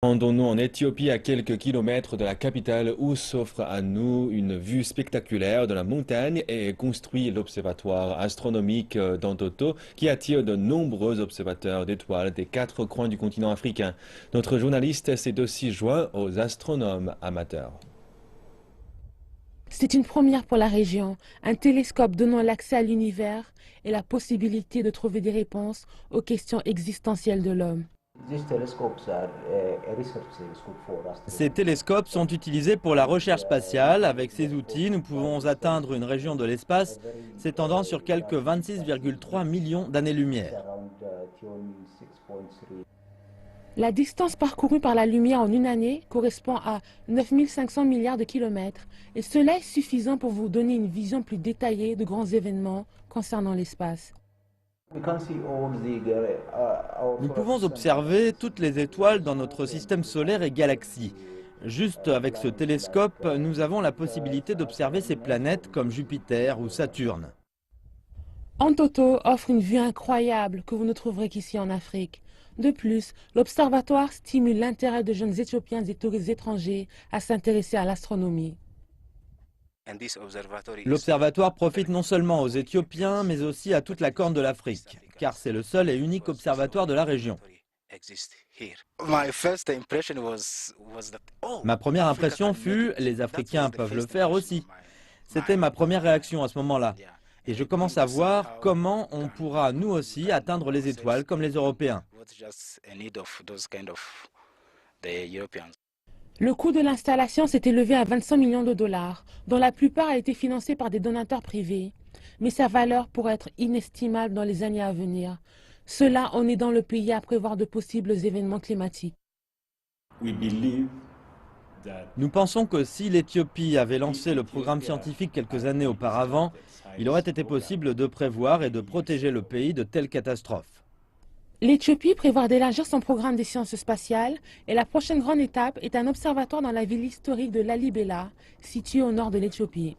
Rendons-nous en Éthiopie à quelques kilomètres de la capitale où s'offre à nous une vue spectaculaire de la montagne et est construit l'observatoire astronomique d'Entoto qui attire de nombreux observateurs d'étoiles des quatre coins du continent africain. Notre journaliste s'est aussi joint aux astronomes amateurs. C'est une première pour la région, un télescope donnant l'accès à l'univers et la possibilité de trouver des réponses aux questions existentielles de l'homme. Ces télescopes sont utilisés pour la recherche spatiale. Avec ces outils, nous pouvons atteindre une région de l'espace s'étendant sur quelques 26,3 millions d'années-lumière. La distance parcourue par la lumière en une année correspond à 9500 milliards de kilomètres et cela est suffisant pour vous donner une vision plus détaillée de grands événements concernant l'espace. Nous pouvons observer toutes les étoiles dans notre système solaire et galaxies. Juste avec ce télescope, nous avons la possibilité d'observer ces planètes comme Jupiter ou Saturne. Entoto offre une vue incroyable que vous ne trouverez qu'ici en Afrique. De plus, l'observatoire stimule l'intérêt de jeunes Éthiopiens et touristes étrangers à s'intéresser à l'astronomie. L'observatoire profite non seulement aux Éthiopiens, mais aussi à toute la Corne de l'Afrique, car c'est le seul et unique observatoire de la région. Ma première impression fut « les Africains peuvent le faire aussi ». C'était ma première réaction à ce moment-là. Et je commence à voir comment on pourra nous aussi atteindre les étoiles comme les Européens. Le coût de l'installation s'est élevé à 25 millions de dollars, dont la plupart a été financée par des donateurs privés. Mais sa valeur pourrait être inestimable dans les années à venir. Cela en aidant le pays à prévoir de possibles événements climatiques. Nous pensons que si l'Éthiopie avait lancé le programme scientifique quelques années auparavant, il aurait été possible de prévoir et de protéger le pays de telles catastrophes. L'Éthiopie prévoit d'élargir son programme des sciences spatiales et la prochaine grande étape est un observatoire dans la ville historique de Lalibela, située au nord de l'Éthiopie.